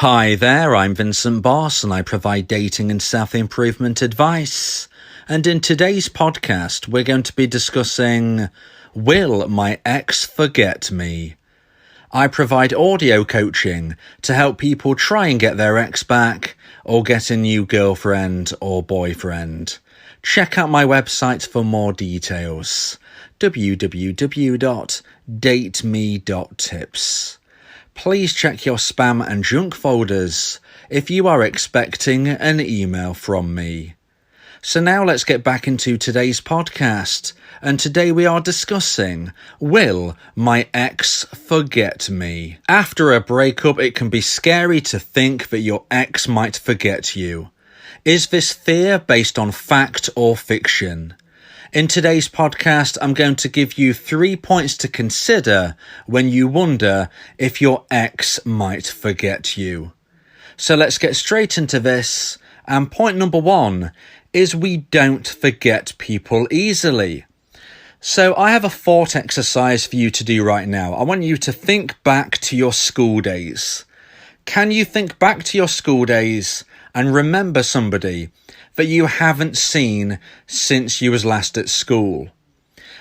Hi there, I'm Vincent Boss and I provide dating and self-improvement advice. And in today's podcast, we're going to be discussing, will my ex forget me? I provide audio coaching to help people try and get their ex back or get a new girlfriend or boyfriend. Check out my website for more details, www.dateme.tips. Please check your spam and junk folders if you are expecting an email from me. So now let's get back into today's podcast, and today we are discussing, will my ex forget me? After a breakup, it can be scary to think that your ex might forget you. Is this fear based on fact or fiction? In today's podcast, I'm going to give you 3 points to consider when you wonder if your ex might forget you. So let's get straight into this. And point number 1 is we don't forget people easily. So I have a thought exercise for you to do right now. I want you to think back to your school days. Can you think back to your school days and remember somebody that you haven't seen since you was last at school?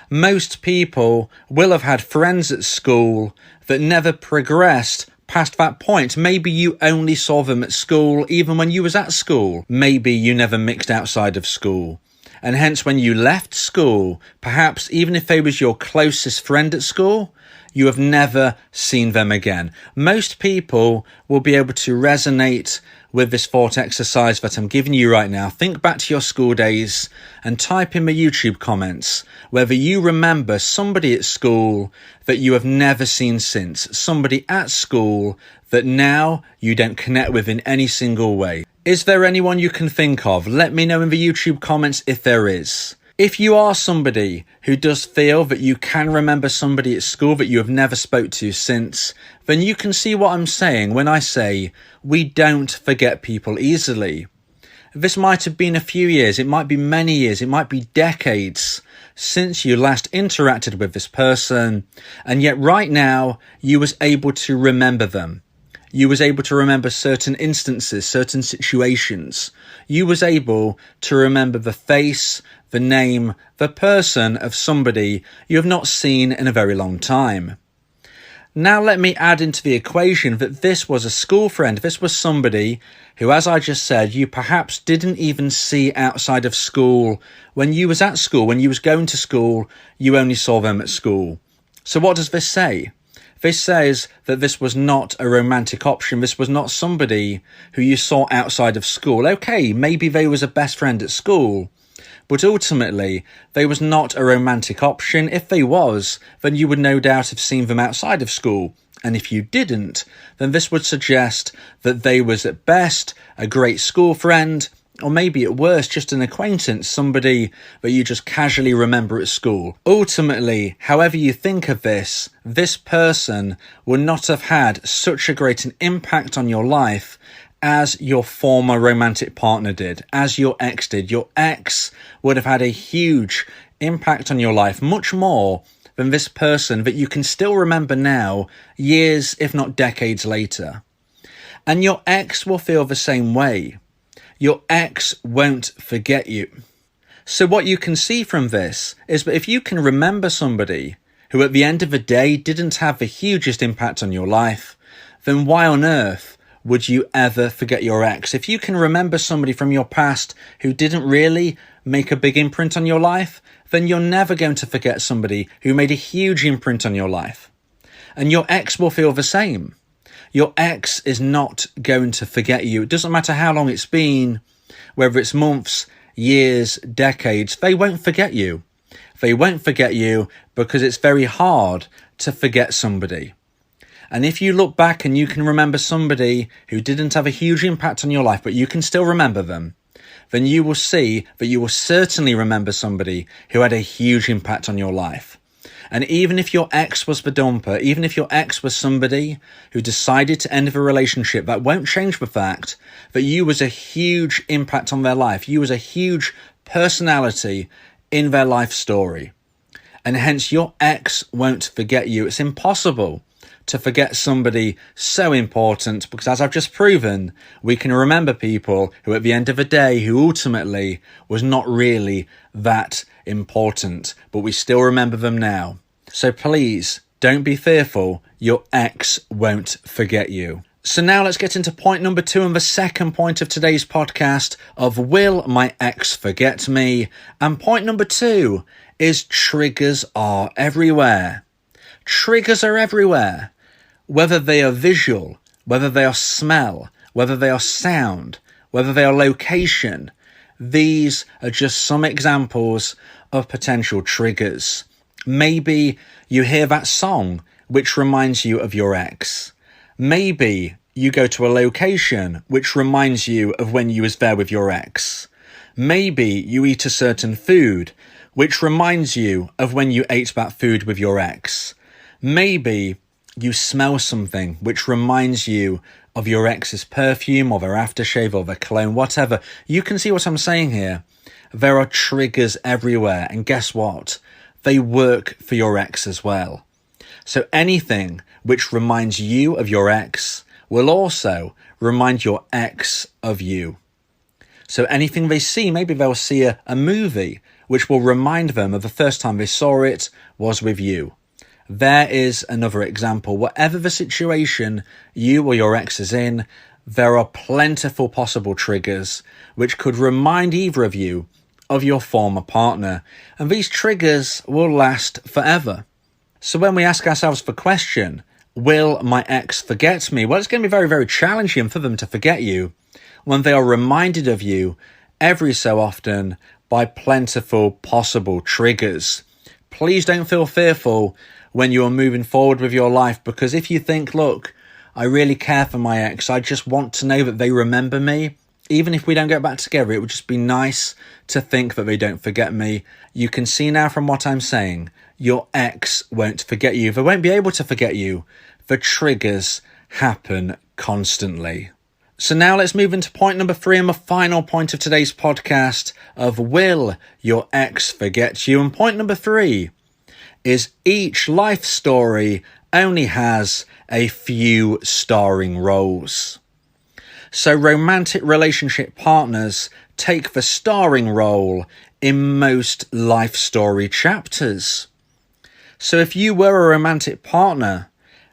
Most people will have had friends at school that never progressed past that point. Maybe you only saw them at school even when you was at school. Maybe you never mixed outside of school. And hence when you left school, perhaps even if they was your closest friend at school, you have never seen them again. Most people will be able to resonate with this thought exercise that I'm giving you right now. Think back to your school days and type in the YouTube comments whether you remember somebody at school that you have never seen since, somebody at school that now you don't connect with in any single way. Is there anyone you can think of? Let me know in the YouTube comments if there is. If you are somebody who does feel that you can remember somebody at school that you have never spoke to since, then you can see what I'm saying when I say we don't forget people easily. This might have been a few years, it might be many years, it might be decades since you last interacted with this person, and yet right now you was able to remember them. You was able to remember certain instances, certain situations. You was able to remember the face, the name, the person of somebody you have not seen in a very long time. Now let me add into the equation that this was a school friend. This was somebody who, as I just said, you perhaps didn't even see outside of school. When you was at school, when you was going to school, you only saw them at school. So what does this say? This says that this was not a romantic option. This was not somebody who you saw outside of school. Okay, maybe they was a best friend at school, but ultimately they was not a romantic option. If they was, then you would no doubt have seen them outside of school. And if you didn't, then this would suggest that they was at best a great school friend, or maybe at worst, just an acquaintance, somebody that you just casually remember at school. Ultimately, however you think of this person would not have had such a great an impact on your life as your former romantic partner did, as your ex did. Your ex would have had a huge impact on your life, much more than this person that you can still remember now, years, if not decades later. And your ex will feel the same way. Your ex won't forget you. So what you can see from this is that if you can remember somebody who at the end of the day didn't have the hugest impact on your life, then why on earth would you ever forget your ex? If you can remember somebody from your past who didn't really make a big imprint on your life, then you're never going to forget somebody who made a huge imprint on your life. And your ex will feel the same. Your ex is not going to forget you. It doesn't matter how long it's been, whether it's months, years, decades, they won't forget you. They won't forget you because it's very hard to forget somebody. And if you look back and you can remember somebody who didn't have a huge impact on your life, but you can still remember them, then you will see that you will certainly remember somebody who had a huge impact on your life. And even if your ex was the dumper, even if your ex was somebody who decided to end the relationship, that won't change the fact that you was a huge impact on their life. You was a huge personality in their life story. And hence your ex won't forget you. It's impossible to forget somebody so important, because as I've just proven, we can remember people who at the end of the day, who ultimately was not really that important, but we still remember them now. So please, don't be fearful, your ex won't forget you. So now let's get into point number 2 and the second point of today's podcast of will my ex forget me? And point number 2 is triggers are everywhere. Triggers are everywhere. Whether they are visual, whether they are smell, whether they are sound, whether they are location, these are just some examples of potential triggers. Maybe you hear that song which reminds you of your ex. Maybe you go to a location which reminds you of when you was there with your ex. Maybe you eat a certain food which reminds you of when you ate that food with your ex. Maybe you smell something which reminds you of your ex's perfume or their aftershave or their cologne, whatever. You can see what I'm saying here. There are triggers everywhere, and guess what? They work for your ex as well. So anything which reminds you of your ex will also remind your ex of you. So anything they see, maybe they'll see a movie which will remind them of the first time they saw it was with you. There is another example. Whatever the situation you or your ex is in, there are plentiful possible triggers which could remind either of you of your former partner. And these triggers will last forever. So when we ask ourselves the question, will my ex forget me? Well, it's going to be very, very challenging for them to forget you when they are reminded of you every so often by plentiful possible triggers. Please don't feel fearful when you're moving forward with your life, because if you think, look, I really care for my ex, I just want to know that they remember me. Even if we don't get back together, it would just be nice to think that they don't forget me. You can see now from what I'm saying, your ex won't forget you. They won't be able to forget you. The triggers happen constantly. So now let's move into point number 3 and the final point of today's podcast of will your ex forget you? And point number 3 is each life story only has a few starring roles. So romantic relationship partners take the starring role in most life story chapters. So if you were a romantic partner,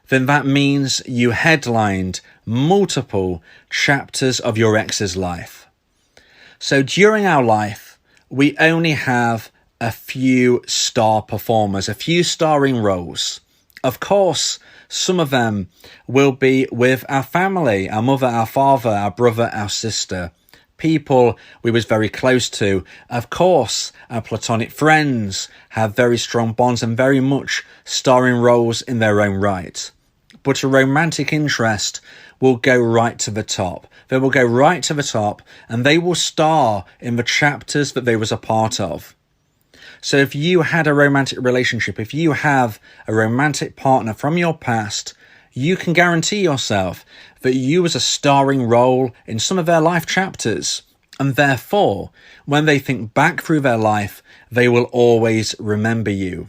then that means you headlined multiple chapters of your ex's life. So during our life, we only have a few star performers, a few starring roles. Of course, some of them will be with our family, our mother, our father, our brother, our sister, people we was very close to. Of course, our platonic friends have very strong bonds and very much starring roles in their own right. But a romantic interest will go right to the top. They will go right to the top and they will star in the chapters that they was a part of. So if you had a romantic relationship, if you have a romantic partner from your past, you can guarantee yourself that you was a starring role in some of their life chapters. And therefore, when they think back through their life, they will always remember you.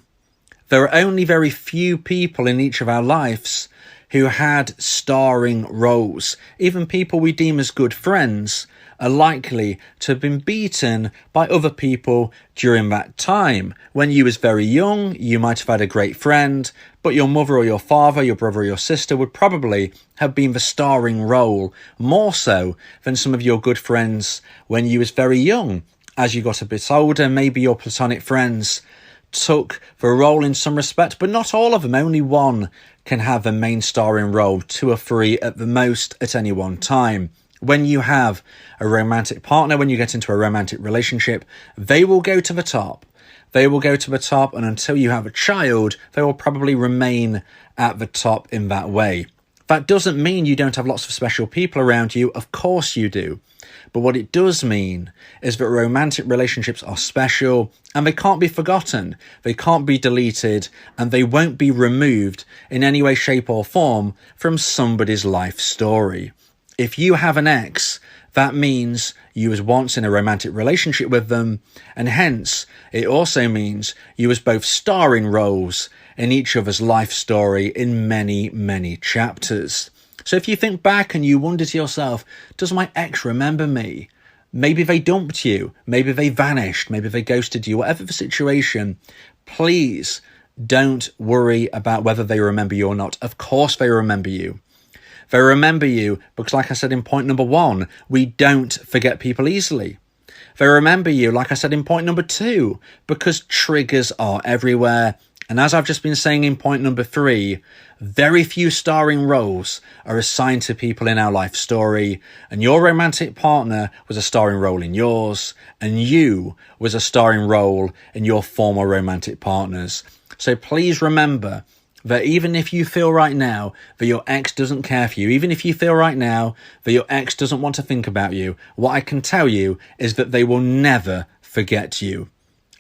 There are only very few people in each of our lives who had starring roles. Even people we deem as good friends are likely to have been beaten by other people during that time. When you was very young, you might have had a great friend, but your mother or your father, your brother or your sister would probably have been the starring role, more so than some of your good friends when you was very young. As you got a bit older, maybe your platonic friends took the role in some respect, but not all of them. Only one can have the main starring role, 2 or 3 at the most at any one time. When you have a romantic partner, when you get into a romantic relationship, they will go to the top. They will go to the top, and until you have a child, they will probably remain at the top in that way. That doesn't mean you don't have lots of special people around you. Of course you do. But what it does mean is that romantic relationships are special and they can't be forgotten. They can't be deleted and they won't be removed in any way, shape or form from somebody's life story. If you have an ex, That means you was once in a romantic relationship with them, and hence it also means you was both starring roles in each other's life story in many, many chapters. So if you think back and you wonder to yourself, does my ex remember me? Maybe they dumped you, maybe they vanished, maybe they ghosted you, whatever the situation, please don't worry about whether they remember you or not. Of course they remember you. They remember you because, like I said in point number 1, we don't forget people easily. They remember you, like I said in point number 2, because triggers are everywhere. And as I've just been saying in point number 3, very few starring roles are assigned to people in our life story. And your romantic partner was a starring role in yours, and you was a starring role in your former romantic partners. So please remember that even if you feel right now that your ex doesn't care for you, even if you feel right now that your ex doesn't want to think about you, what I can tell you is that they will never forget you.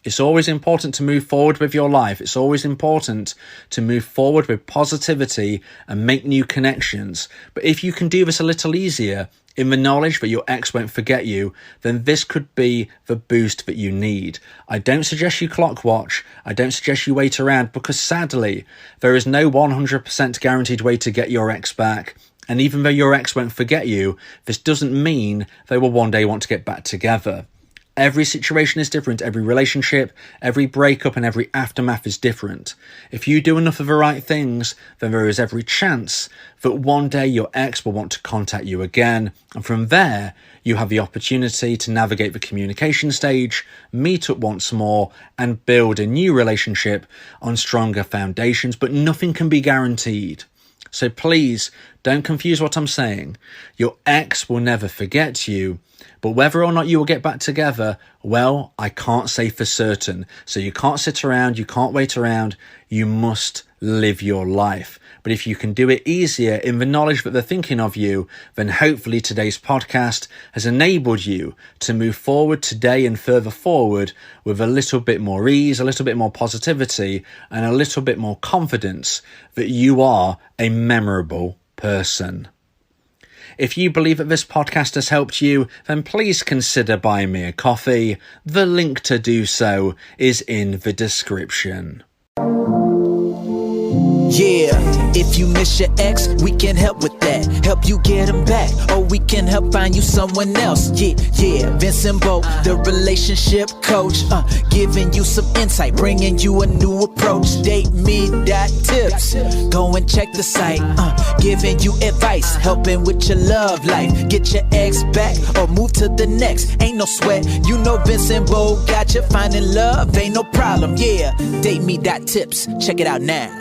It's always important to move forward with your life. It's always important to move forward with positivity and make new connections. But if you can do this a little easier, in the knowledge that your ex won't forget you, then this could be the boost that you need. I don't suggest you clock watch. I don't suggest you wait around, because sadly, there is no 100% guaranteed way to get your ex back. And even though your ex won't forget you, this doesn't mean they will one day want to get back together. Every situation is different, every relationship, every breakup and every aftermath is different. If you do enough of the right things, then there is every chance that one day your ex will want to contact you again. And from there, you have the opportunity to navigate the communication stage, meet up once more, and build a new relationship on stronger foundations. But nothing can be guaranteed. So please don't confuse what I'm saying. Your ex will never forget you, but whether or not you will get back together, well, I can't say for certain. So you can't sit around, you can't wait around, you must live your life. But if you can do it easier in the knowledge that they're thinking of you, then hopefully today's podcast has enabled you to move forward today and further forward with a little bit more ease, a little bit more positivity, and a little bit more confidence that you are a memorable person. If you believe that this podcast has helped you, then please consider buying me a coffee. The link to do so is in the description. Yeah, if you miss your ex, we can help with that. Help you get him back, or we can help find you someone else. Yeah, Vincent, the relationship coach, giving you some insight, bringing you a new approach. DateMe.tips, go and check the site, giving you advice, helping with your love life. Get your ex back, or move to the next. Ain't no sweat, you know Vincent got you. Finding love ain't no problem. Yeah, DateMe.tips, check it out now.